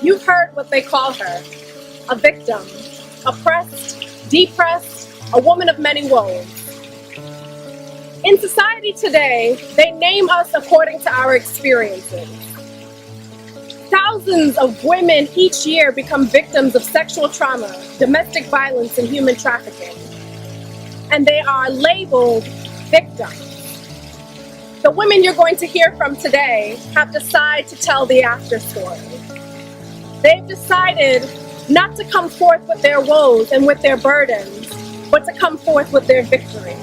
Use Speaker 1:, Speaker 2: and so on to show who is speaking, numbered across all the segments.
Speaker 1: You've heard what they call her, a victim, oppressed, depressed, a woman of many woes. In society today, they name us according to our experiences. Thousands of women each year become victims of sexual trauma, domestic violence, and human trafficking. And they are labeled victims. The women you're going to hear from today have decided to tell the after story. They've decided not to come forth with their woes and with their burdens, but to come forth with their victory.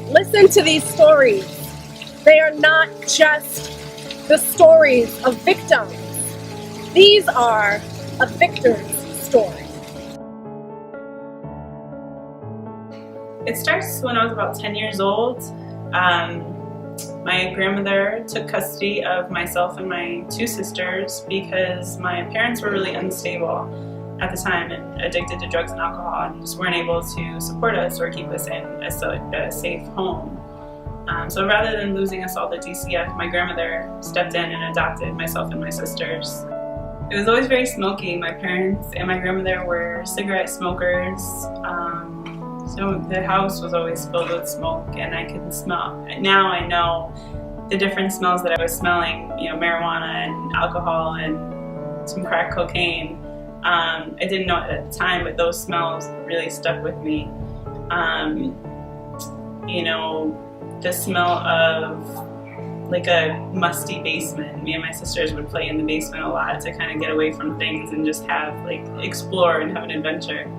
Speaker 1: Listen to these stories. They are not just the stories of victims. These are a victor's story.
Speaker 2: It starts when I was about 10 years old. My grandmother took custody of myself and my two sisters because my parents were really unstable at the time and addicted to drugs and alcohol and just weren't able to support us or keep us in a safe home. So rather than losing us all to DCF, my grandmother stepped in and adopted myself and my sisters. It was always very smoky. My parents and my grandmother were cigarette smokers. So the house was always filled with smoke and I could smell. Now I know the different smells that I was smelling, marijuana and alcohol and some crack cocaine. I didn't know it at the time, but those smells really stuck with me. The smell of like a musty basement. Me and my sisters would play in the basement a lot to kind of get away from things and just explore and have an adventure.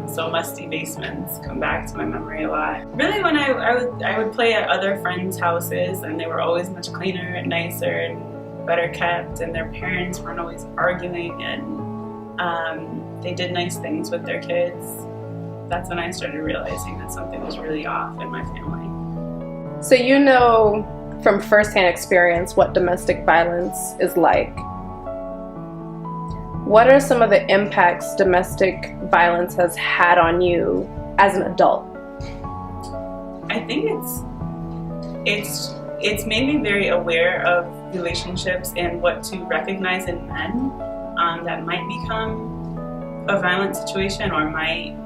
Speaker 2: So musty basements come back to my memory a lot. Really, when I would play at other friends' houses, and they were always much cleaner and nicer and better kept, and their parents weren't always arguing, and they did nice things with their kids. That's when I started realizing that something was really off in my family.
Speaker 1: So you know from firsthand experience what domestic violence is like. What are some of the impacts domestic violence has had on you as an adult?
Speaker 2: I think it's made me very aware of relationships and what to recognize in men that might become a violent situation or might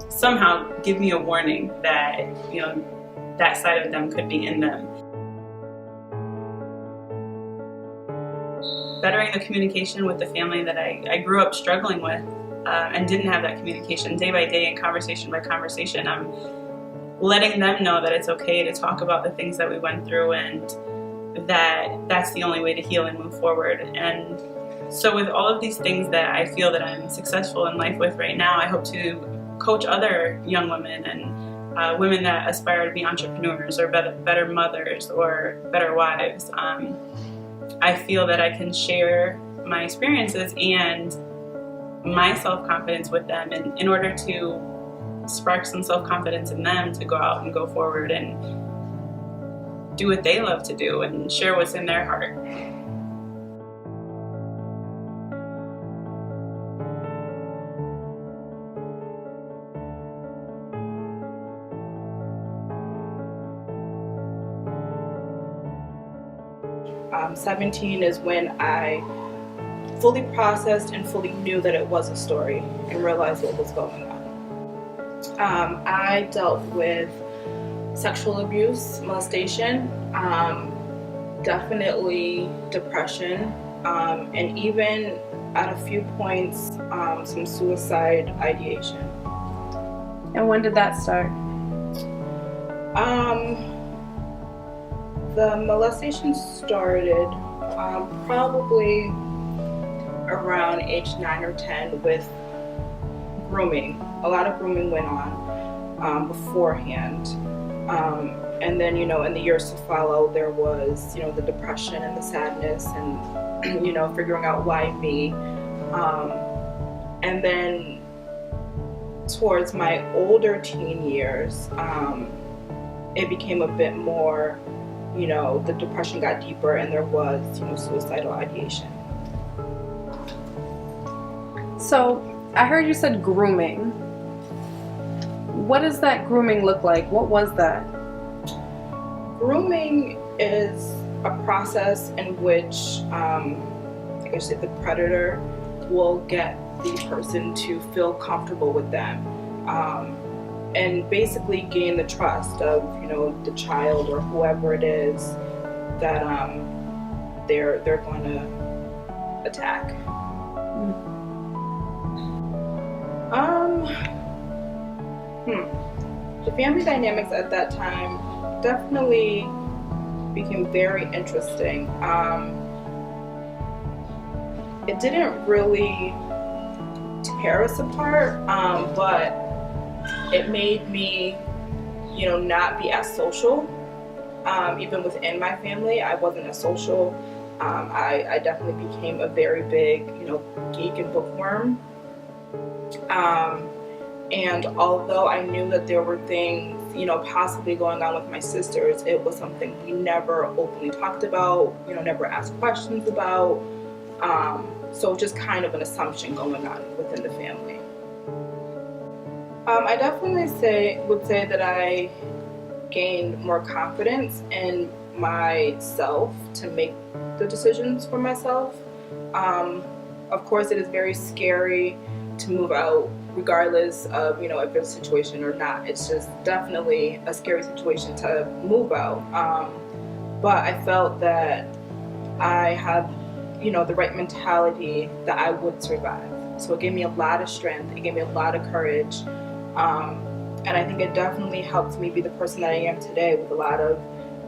Speaker 2: somehow give me a warning that that side of them could be in them. Bettering the communication with the family that I grew up struggling with and didn't have that communication day by day and conversation by conversation. I'm letting them know that it's okay to talk about the things that we went through and that's the only way to heal and move forward. And so with all of these things that I feel that I'm successful in life with right now, I hope to coach other young women and women that aspire to be entrepreneurs or better mothers or better wives. I feel that I can share my experiences and my self-confidence with them in order to spark some self-confidence in them to go out and go forward and do what they love to do and share what's in their heart.
Speaker 3: Um, 17 is when I fully processed and fully knew that it was a story and realized what was going on. I dealt with sexual abuse, molestation, definitely depression, and even at a few points some suicide ideation.
Speaker 1: And when did that start?
Speaker 3: The molestation started probably around age 9 or 10 with grooming. A lot of grooming went on beforehand. And then, in the years to follow, there was, the depression and the sadness and, figuring out why me. And then towards my older teen years, it became a bit more, the depression got deeper and there was, suicidal ideation.
Speaker 1: So I heard you said grooming. What does that grooming look like? What was that?
Speaker 3: Grooming is a process in which, like I said, the predator will get the person to feel comfortable with them, and basically gain the trust of, you know, the child or whoever it is that they're going to attack. The family dynamics at that time definitely became very interesting. It didn't really tear us apart, but it made me, you know, not be as social. Even within my family, I wasn't as social. I definitely became a very big, you know, geek and bookworm. And although I knew that there were things, you know, possibly going on with my sisters, it was something we never openly talked about, you know, never asked questions about. So just kind of an assumption going on within the family. I definitely would say that I gained more confidence in myself to make the decisions for myself. Of course, it is very scary to move out, regardless of, you know, if it's a situation or not. It's just definitely a scary situation to move out. But I felt that I had, you know, the right mentality that I would survive. So it gave me a lot of strength. It gave me a lot of courage. And I think it definitely helped me be the person that I am today with a lot of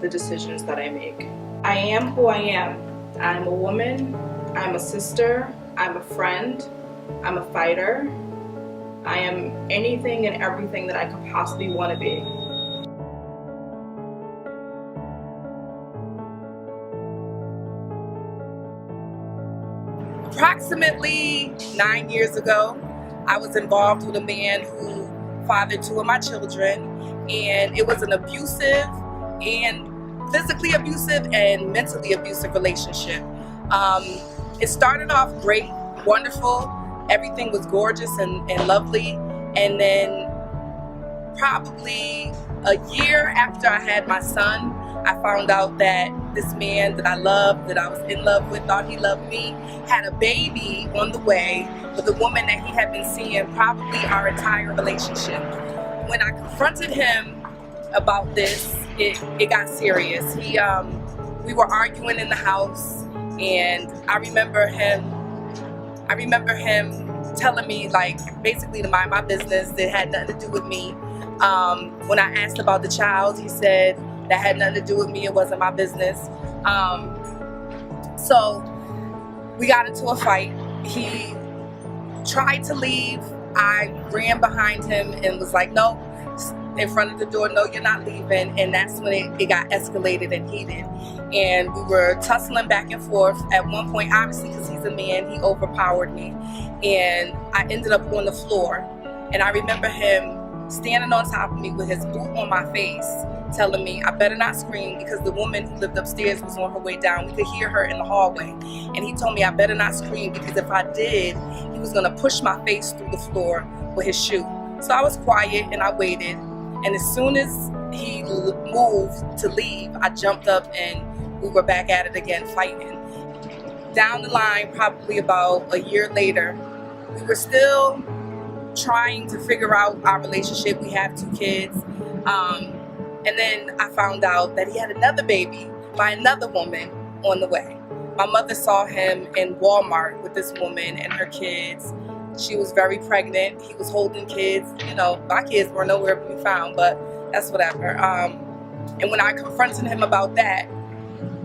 Speaker 3: the decisions that I make. I am who I am. I'm a woman. I'm a sister. I'm a friend. I'm a fighter. I am anything and everything that I could possibly want to be.
Speaker 4: Approximately 9 years ago, I was involved with a man who fathered 2 of my children, and it was an abusive and physically abusive and mentally abusive relationship. It started off great, wonderful. Everything was gorgeous and lovely. And then probably a year after I had my son, I found out that this man that I loved, that I was in love with, thought he loved me, had a baby on the way with a woman that he had been seeing probably our entire relationship. When I confronted him about this, it got serious. We were arguing in the house, and I remember him telling me, like, basically to mind my business. It had nothing to do with me. When I asked about the child, he said that had nothing to do with me. It wasn't my business. So we got into a fight. He tried to leave. I ran behind him and was like, no, in front of the door, no, you're not leaving. And that's when it got escalated and heated. And we were tussling back and forth. At one point, obviously, because he's a man, he overpowered me. And I ended up on the floor. And I remember him standing on top of me with his boot on my face, telling me I better not scream because the woman who lived upstairs was on her way down. We could hear her in the hallway. And he told me I better not scream because if I did, he was gonna push my face through the floor with his shoe. So I was quiet and I waited. And as soon as he moved to leave, I jumped up and we were back at it again, fighting. Down the line, probably about a year later, we were still trying to figure out our relationship. We have 2 kids. And then I found out that he had another baby by another woman on the way. My mother saw him in Walmart with this woman and her kids. She was very pregnant. He was holding kids. You know, my kids were nowhere to be found, but that's whatever. And when I confronted him about that,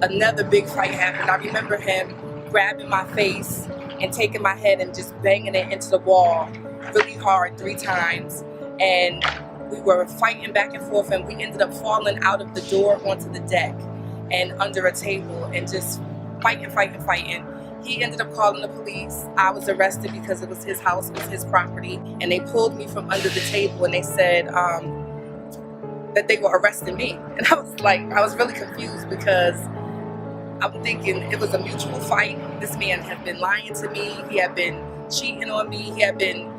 Speaker 4: another big fight happened. I remember him grabbing my face and taking my head and just banging it into the wall really hard 3 times. And we were fighting back and forth, and we ended up falling out of the door onto the deck and under a table and just fighting. He ended up calling the police. I was arrested because it was his house, it was his property, and they pulled me from under the table and they said that they were arresting me. And I was really confused because I'm thinking it was a mutual fight. This man had been lying to me. He had been cheating on me. He had been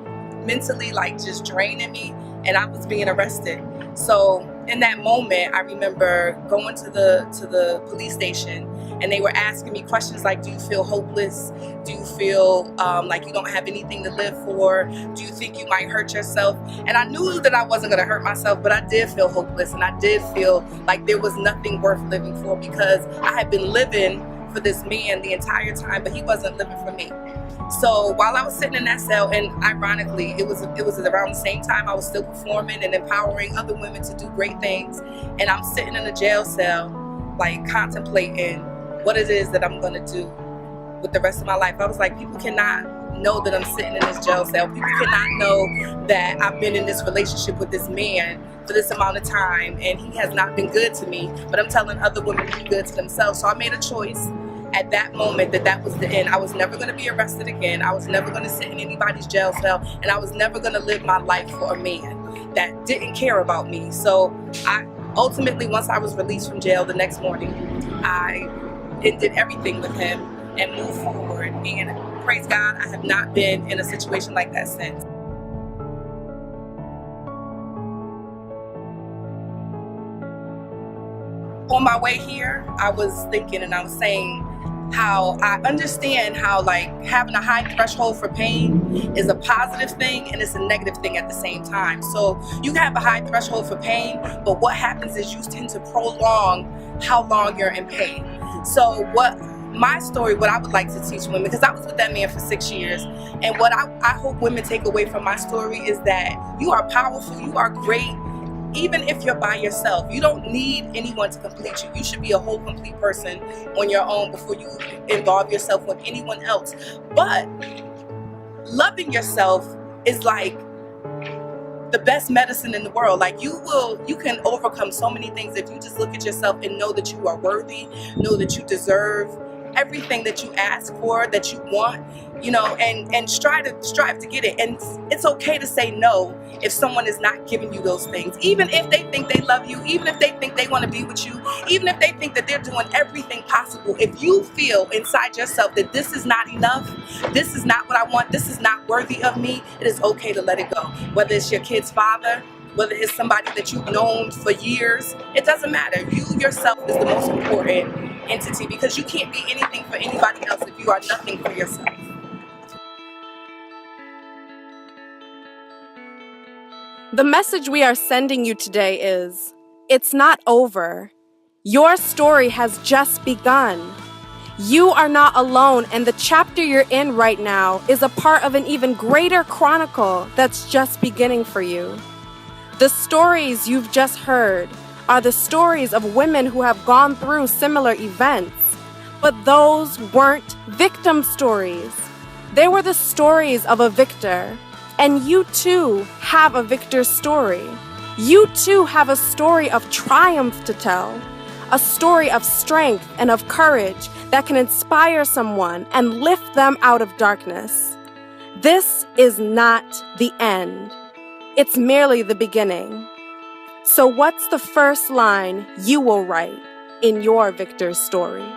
Speaker 4: mentally just draining me, and I was being arrested. So in that moment, I remember going to the police station, and they were asking me questions like, do you feel hopeless? Do you feel like you don't have anything to live for? Do you think you might hurt yourself? And I knew that I wasn't going to hurt myself, but I did feel hopeless, and I did feel like there was nothing worth living for, because I had been living for this man the entire time, but he wasn't living for me. So while I was sitting in that cell, and ironically, it was around the same time I was still performing and empowering other women to do great things, and I'm sitting in a jail cell, like contemplating what it is that I'm gonna do with the rest of my life. I was like, people cannot know that I'm sitting in this jail cell. People cannot know that I've been in this relationship with this man for this amount of time, and he has not been good to me, but I'm telling other women to be good to themselves. So I made a choice at that moment that was the end. I was never going to be arrested again. I was never going to sit in anybody's jail cell, and I was never going to live my life for a man that didn't care about me. So I ultimately, once I was released from jail the next morning, I ended everything with him and moved forward. And praise God, I have not been in a situation like that since. On my way here, I was thinking, and I was saying how I understand how like having a high threshold for pain is a positive thing and it's a negative thing at the same time. So you can have a high threshold for pain, but what happens is you tend to prolong how long you're in pain. So what I would like to teach women, because I was with that man for 6 years, and what I hope women take away from my story is that you are powerful, you are great. Even if you're by yourself, you don't need anyone to complete you. You should be a whole, complete person on your own before you involve yourself with anyone else. But loving yourself is like the best medicine in the world. Like you can overcome so many things if you just look at yourself and know that you are worthy, know that you deserve everything that you ask for, that you want, you know, and strive to get it. And it's okay to say no if someone is not giving you those things, even if they think they love you, even if they think they want to be with you, even if they think that they're doing everything possible. If you feel inside yourself that this is not enough, this is not what I want, this is not worthy of me, it is okay to let it go. Whether it's your kid's father, whether it's somebody that you've known for years, it doesn't matter. You yourself is the most important entity, because you can't be anything for anybody else if you are nothing for yourself.
Speaker 1: The message we are sending you today is, it's not over. Your story has just begun. You are not alone, and the chapter you're in right now is a part of an even greater chronicle that's just beginning for you. The stories you've just heard are the stories of women who have gone through similar events, but those weren't victim stories. They were the stories of a victor. And you too have a victor's story. You too have a story of triumph to tell, a story of strength and of courage that can inspire someone and lift them out of darkness. This is not the end. It's merely the beginning. So what's the first line you will write in your victor's story?